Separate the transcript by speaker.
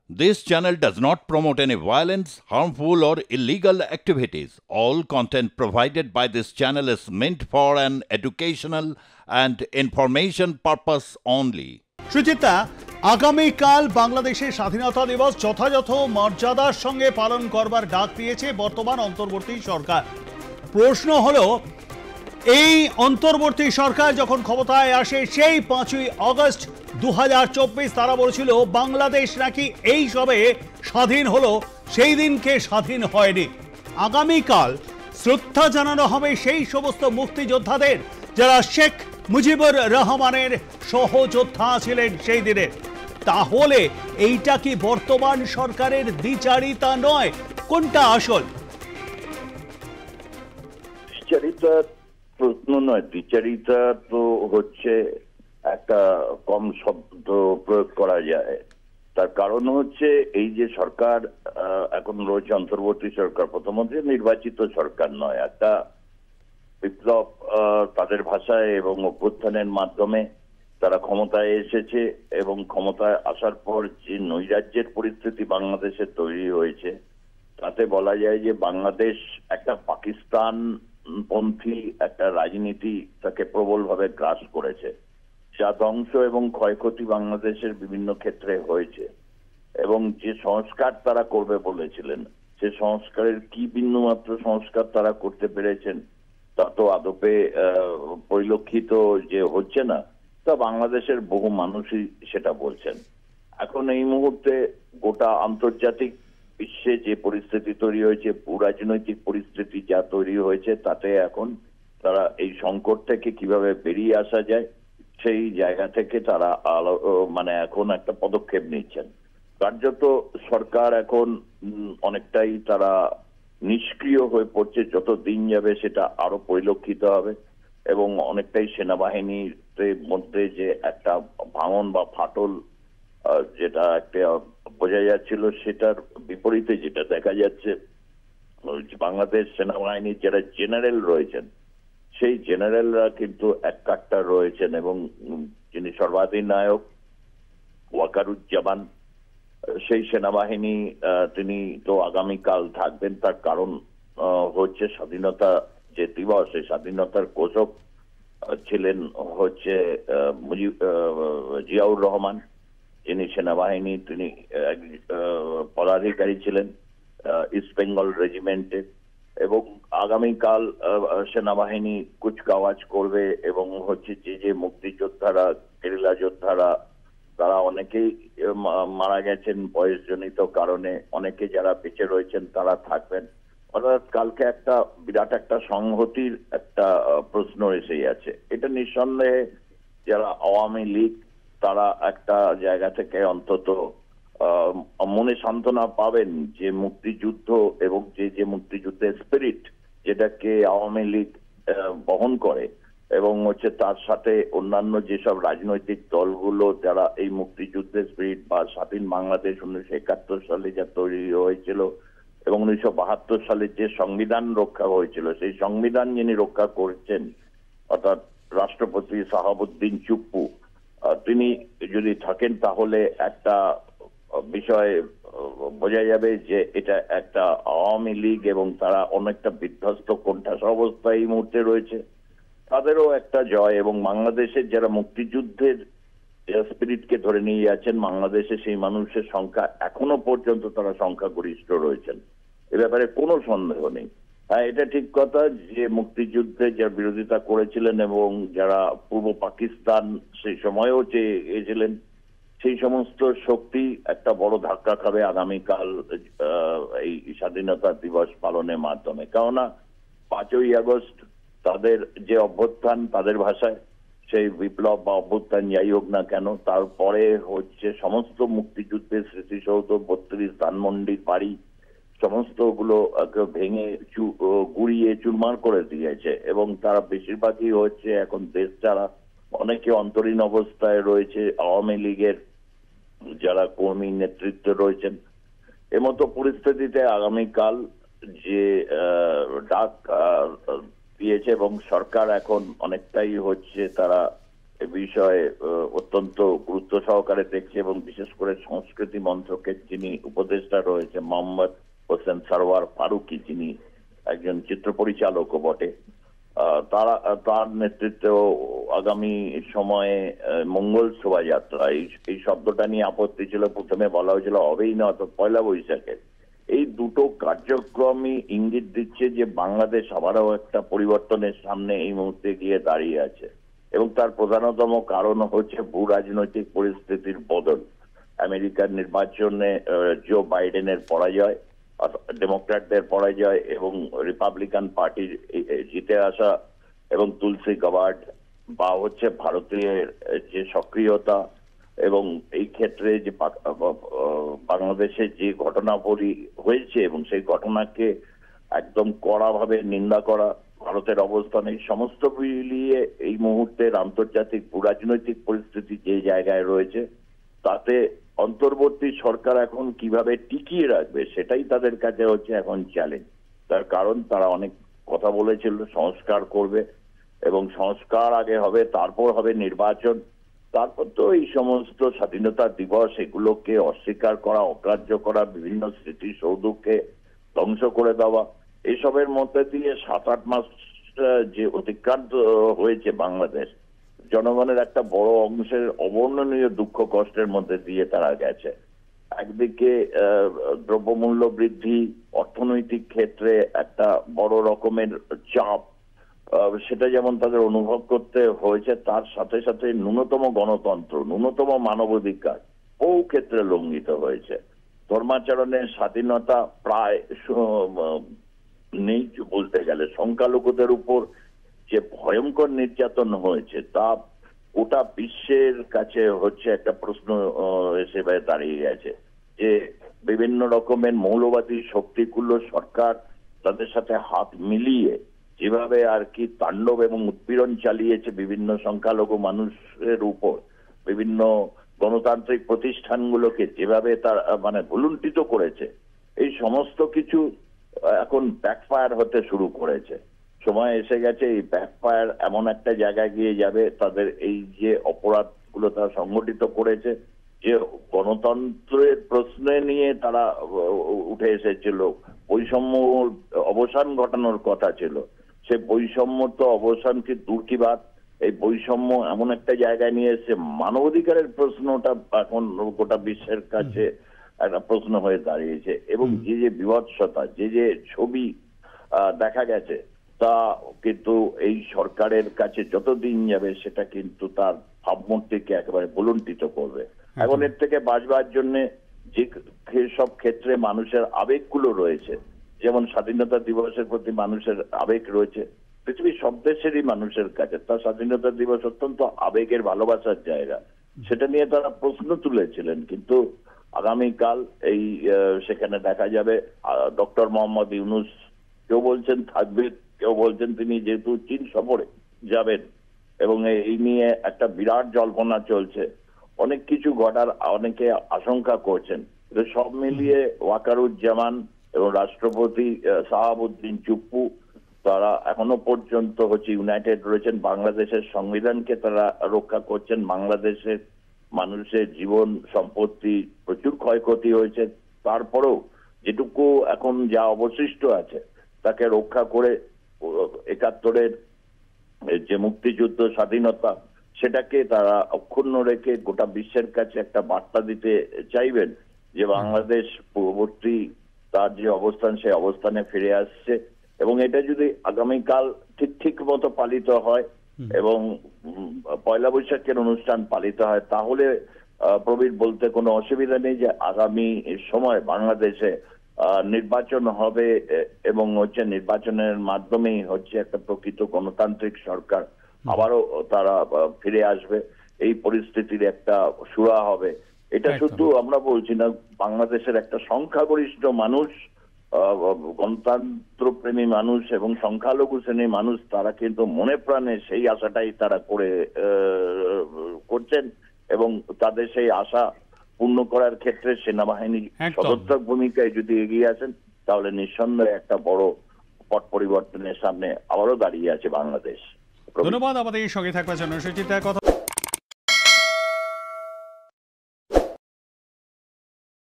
Speaker 1: This channel does not promote any violence, harmful, or illegal activities. All content provided by this channel is meant for an educational and information purpose only.
Speaker 2: Suchitra, আগামীকাল বাংলাদেশের স্বাধীনতা দিবস যথাযথ মর্যাদার সঙ্গে পালন করবার ডাক দিয়েছে বর্তমান অন্তর্বর্তী সরকার। প্রশ্ন হলো, এই অন্তর্বর্তী সরকার যখন ক্ষমতায় আসে সেই 5ই আগস্ট 2024 তারা বলেছিল বাংলাদেশ নাকি এই সবে স্বাধীন হলো, সেই দিনকে স্বাধীন হয়নি। আগামীকাল শ্রদ্ধা জানানো হবে সেই সমস্ত মুক্তিযোদ্ধাদের যারা শেখ মুজিবুর রহমানের সহযোদ্ধা ছিলেন সেই দিনে। তাহলে এইটা কি বর্তমান সরকারের দ্বিচারিতা নয়? কোনটা আসল?
Speaker 3: দ্বিচারিতা প্রশ্ন নয়, দ্বিচারিতা তো হচ্ছে একটা কম শব্দ প্রয়োগ করা যায়। তার কারণ হচ্ছে এই যে সরকার এখন রয়েছে অন্তর্বর্তী সরকার, প্রথমত নির্বাচিত সরকার নয়, একটা বিপ্লব তাদের ভাষায় এবং অভ্যুত্থানের মাধ্যমে তারা ক্ষমতায় এসেছে এবং ক্ষমতায় আসার পর যে নৈরাজ্যের পরিস্থিতি বাংলাদেশে তৈরি হয়েছে তাতে বলা যায় যে বাংলাদেশ একটা পাকিস্তান পন্থী একটা রাজনীতি তাকে প্রবলভাবে গ্রাস করেছে, যা ধ্বংস এবং ক্ষয়ক্ষতি বাংলাদেশের বিভিন্ন ক্ষেত্রে হয়েছে। এবং যে সংস্কার তারা করবে বলেছিলেন সে সংস্কারের কি বিন্দুমাত্র সংস্কার তারা করতে পেরেছেন তা তো আদপে পরিলক্ষিত যে হচ্ছে না, তা বাংলাদেশের বহু মানুষই সেটা বলছেন। এখন এই মুহূর্তে গোটা আন্তর্জাতিক বিশ্বে যে পরিস্থিতি তৈরি হয়েছে, ভূরাজনৈতিক পরিস্থিতি যা তৈরি হয়েছে, তাতে এখন তারা এই সংকট থেকে কিভাবে বেরিয়ে আসা যায় সেই জায়গা থেকে তারা মানে এখন একটা পদক্ষেপ নিচ্ছেন। কার্যত সরকার এখন অনেকটাই তারা নিষ্ক্রিয় হয়ে পড়ছে, যত দিন যাবে সেটা আরো পরিলক্ষিত হবে এবং অনেকটাই সেনাবাহিনীর মধ্যে যে একটা ভাঙন বা ফাটল যেটা একটা বোঝা যাচ্ছিল সেটার বিপরীতে যেটা দেখা যাচ্ছে, বাংলাদেশ সেনাবাহিনীর যারা জেনারেল রয়েছেন সেই জেনারেলরা কিন্তু এক কাট্টা রয়েছেন এবং যিনি সর্বাধিনায়ক ওয়াকারুজ্জামান সেই সেনাবাহিনী তিনি তো আগামীকাল থাকবেন। তার কারণ হচ্ছে স্বাধীনতা যে দিবস, সেই স্বাধীনতার ঘোষক ছিলেন হচ্ছে জিয়াউর রহমান, যিনি সেনাবাহিনী তিনি পদাধিকারী ছিলেন ইস্ট বেঙ্গল রেজিমেন্টে। এবং আগামীকাল সেনাবাহিনী কুচকাওয়াজ করবে এবং হচ্ছে যে মুক্তিযোদ্ধারা গেরিলা যোদ্ধারা তারা অনেকেই মারা গেছেন বয়সজনিত কারণে, অনেকে যারা বেঁচে রয়েছেন তারা থাকবেন। অর্থাৎ কালকে একটা বিরাট একটা সংহতির একটা প্রশ্ন এসে আছে। এটা নিঃসন্দেহে যারা আওয়ামী লীগ তারা একটা জায়গা থেকে অন্তত মনে সান্ত্বনা পাবেন যে মুক্তিযুদ্ধ এবং যে মুক্তিযুদ্ধের স্পিরিট যেটাকে আওয়ামী লীগ বহন করে এবং হচ্ছে তার সাথে অন্যান্য যেসব রাজনৈতিক দলগুলো যারা এই মুক্তিযুদ্ধের স্পিরিট বা স্বাধীন বাংলাদেশ 1971 সালে যা তৈরি হয়েছিল এবং 1972 সালে যে সংবিধান রক্ষা হয়েছিল সেই সংবিধান যিনি রক্ষা করেছেন অর্থাৎ রাষ্ট্রপতি সাহাবুদ্দিন চুপ্পু, তিনি যদি থাকেন তাহলে একটা বিষয় বোঝা যাবে যে এটা একটা আওয়ামী লীগ এবং তারা অনেকটা বিধ্বস্ত কোণঠাসা অবস্থায় এই মুহূর্তে রয়েছে, তাদেরও একটা জয়। এবং বাংলাদেশের যারা মুক্তিযুদ্ধের স্পিরিটকে ধরে নিয়ে যাচ্ছেন বাংলাদেশে সেই মানুষের সংখ্যা এখনো পর্যন্ত তারা সংখ্যাগরিষ্ঠ রয়েছেন, এ ব্যাপারে কোনো সন্দেহ নেই। হ্যাঁ, এটা ঠিক কথা যে মুক্তিযুদ্ধে যারা বিরোধিতা করেছিলেন এবং যারা পূর্ব পাকিস্তান সেই সময়ও চেয়েছিলেন সেই সমস্ত শক্তি একটা বড় ধাক্কা খাবে আগামীকাল এই স্বাধীনতা দিবস পালনের মাধ্যমে। কেননা 5ই আগস্ট তাদের যে অভ্যুত্থান, তাদের ভাষায় সেই বিপ্লব বা অভ্যুত্থান যাই হোক না কেন, তারপরে হচ্ছে সমস্ত মুক্তিযুদ্ধের স্মৃতিসৌধ 32 ধানমন্ডির বাড়ি সমস্তগুলো ভেঙে গুড়িয়ে চুরমার করে দিয়েছে এবং তারা বেশিরভাগই হচ্ছে এখন দেশ ছাড়া, অনেকে অন্তরীণ অবস্থায় রয়েছে আওয়ামী লীগের যারা কর্মী নেতৃত্ব রয়েছেন। এমতো পরিস্থিতিতে আগামীকাল যে ডাক দিয়েছে এবং সরকার এখন অনেকটাই হচ্ছে তারা এ বিষয়ে অত্যন্ত গুরুত্ব সহকারে দেখছে এবং বিশেষ করে সংস্কৃতি মন্ত্রকের যিনি উপদেষ্টা রয়েছে মোহাম্মদ হোসেন সরওয়ার ফারুকি, যিনি একজন চিত্র পরিচালকও বটে, তার নেতৃত্বে আগামী সময়ে মঙ্গল শোভাযাত্রা, এই শব্দটা নিয়ে আপত্তি ছিল। প্রথমে বলা হয়েছিল হবেই না, অর্থাৎ পয়লা বৈশাখের। এই দুটো কার্যক্রমই ইঙ্গিত দিচ্ছে যে বাংলাদেশ আবারও একটা পরিবর্তনের সামনে এই মুহূর্তে গিয়ে দাঁড়িয়ে আছে, এবং তার প্রধানতম কারণ হচ্ছে ভূ রাজনৈতিক পরিস্থিতির বদল। আমেরিকার নির্বাচনে জো বাইডেনের পরাজয়, ডেমোক্র্যাটদের পরাজয় এবং রিপাবলিকান পার্টির জিতে আসা, এবং তুলসী গাবার্ড বা হচ্ছে ভারতীয় যে সক্রিয়তা, এবং এই ক্ষেত্রে যে বাংলাদেশে যে ঘটনাবলী হয়েছে এবং সেই ঘটনাকে একদম কড়াভাবে নিন্দা করা, ভারতের অবস্থান, এই সমস্ত মিলিয়ে এই মুহূর্তের আন্তর্জাতিক রাজনৈতিক পরিস্থিতি যে জায়গায় রয়েছে, তাতে অন্তর্বর্তী সরকার এখন কিভাবে টিকিয়ে রাখবে সেটাই তাদের কাছে হচ্ছে এখন চ্যালেঞ্জ। তার কারণ তারা অনেক কথা বলেছিল সংস্কার করবে, এবং সংস্কার আগে হবে, তারপর হবে নির্বাচন, তারপর তো এই সমস্ত স্বাধীনতা দিবস এগুলোকে অস্বীকার করা, অগ্রাহ্য করা, বিভিন্ন স্মৃতিসৌধকে ধ্বংস করে দেওয়া, এসবের মধ্যে দিয়ে 7-8 মাস যে অতিক্রান্ত হয়েছে বাংলাদেশ, জনগণের একটা বড় অংশের অবর্ণনীয় দুঃখ কষ্টের মধ্যে দিয়ে তারা গেছে। একদিকে দ্রব্যমূল্য বৃদ্ধি, অর্থনৈতিক ক্ষেত্রে একটা বড় রকমের চাপ, সেটা যেমন তাদের অনুভব করতে হয়েছে, তার সাথে সাথে ন্যূনতম গণতন্ত্র, ন্যূনতম মানবাধিকার বহু ক্ষেত্রে লঙ্ঘিত হয়েছে। ধর্মাচরণের স্বাধীনতা প্রায় নেই বলতে গেলে। সংখ্যালঘুদের উপর যে ভয়ঙ্কর নির্যাতন হয়েছে তা গোটা বিশ্বের কাছে হচ্ছে একটা প্রশ্ন হিসেবে দাঁড়িয়ে গেছে, যে বিভিন্ন রকমের মৌলবাদী শক্তিগুলো সরকার তাদের সাথে হাত মিলিয়ে যেভাবে আর কি তাণ্ডব এবং উৎপীড়ন চালিয়েছে বিভিন্ন সংখ্যালঘু মানুষের উপর, বিভিন্ন গণতান্ত্রিক প্রতিষ্ঠানগুলোকে যেভাবে তার মানে ভুলুণ্ঠিত করেছে, এই সমস্ত কিছু এখন ব্যাকফায়ার হতে শুরু করেছে। সময় এসে গেছে এই ব্যাকফায়ার এমন একটা জায়গায় গিয়ে যাবে, তাদের এই যে অপরাধগুলো তারা সংগঠিত করেছে, যে গণতন্ত্রের প্রশ্নে নিয়ে তারা উঠে এসেছিল, বৈষম্য অবসান ঘটানোর কথা ছিল, সে বৈষম্য তো অবসান কি দূর কি বাদ, এই বৈষম্য এমন একটা জায়গায় নিয়ে এসে মানবাধিকারের প্রশ্নটা এখন গোটা বিশ্বের কাছে একটা প্রশ্ন হয়ে দাঁড়িয়েছে। এবং যে যে বিভৎসতা, যে যে ছবি দেখা গেছে, তা কিন্তু এই সরকারের কাছে যতদিন যাবে সেটা কিন্তু তার ভাবমূর্তিকে একেবারে ভুলুণ্ঠিত করবে। এখন এর থেকে বাঁচবার জন্য যে সব ক্ষেত্রে মানুষের আবেগগুলো রয়েছে, যেমন স্বাধীনতা দিবসের প্রতি মানুষের আবেগ রয়েছে, পৃথিবীর সব দেশেরই মানুষের কাছে তার স্বাধীনতা দিবস অত্যন্ত আবেগের ভালোবাসার জায়গা, সেটা নিয়ে তারা প্রশ্ন তুলেছিলেন। কিন্তু আগামীকাল এই সেখানে দেখা যাবে ডক্টর মোহাম্মদ ইউনূস, কেউ বলছেন থাকবে, কেউ বলছেন তিনি যেহেতু চীন সফরে যাবেন, এবং এই নিয়ে একটা বিরাট জল্পনা চলছে, অনেক কিছু ঘটার অনেকে আশঙ্কা করছেন। সব মিলিয়ে ওয়াকারুজ্জামান এবং রাষ্ট্রপতি শাহাবুদ্দিন চুপ্পু তারা এখনো পর্যন্ত হচ্ছে ইউনাইটেড রয়েছেন, বাংলাদেশের সংবিধানকে তারা রক্ষা করছেন। বাংলাদেশের মানুষের জীবন সম্পত্তি প্রচুর ক্ষয়ক্ষতি হয়েছে, তারপরেও যেটুকু এখন যা অবশিষ্ট আছে তাকে রক্ষা করে ৭১-এর যে মুক্তিযুদ্ধ স্বাধীনতা সেটাকে তারা অক্ষুণ্ণ রেখে গোটা বিশ্বের কাছে একটা বার্তা দিতে চাইবেন যে বাংলাদেশ পূর্ববর্তী তার যে অবস্থান সেই অবস্থানে ফিরে আসছে। এবং এটা যদি আগামীকাল ঠিক মতো পালিত হয় এবং পয়লা বৈশাখের অনুষ্ঠান পালিত হয়, তাহলে প্রবীর বলতে কোনো অসুবিধা নেই যে আগামী সময় বাংলাদেশে নির্বাচন হবে, এবং হচ্ছে নির্বাচনের মাধ্যমেই হচ্ছে একটা প্রকৃত গণতান্ত্রিক সরকার আবারও তারা ফিরে আসবে, এই পরিস্থিতির একটা সুরা হবে। এটা শুধু আমরা বলছি না, বাংলাদেশের একটা সংখ্যাগরিষ্ঠ মানুষ, গণতন্ত্রপ্রেমী মানুষ এবং সংখ্যালঘু শ্রেণীর মানুষ, তারা কিন্তু মনে প্রাণে সেই আশাটাই তারা করছেন, এবং তাদের সেই আশা পূর্ণ করার ক্ষেত্রে সেনাবাহিনী সদর্থক ভূমিকায় যদি এগিয়ে আসেন, তাহলে নিঃসন্দেহে একটা বড় পট পরিবর্তনের সামনে আবারও দাঁড়িয়ে আছে বাংলাদেশ।
Speaker 2: ধন্যবাদ আমাদের সঙ্গে থাকবার জন্য। সুচিত্রা কথা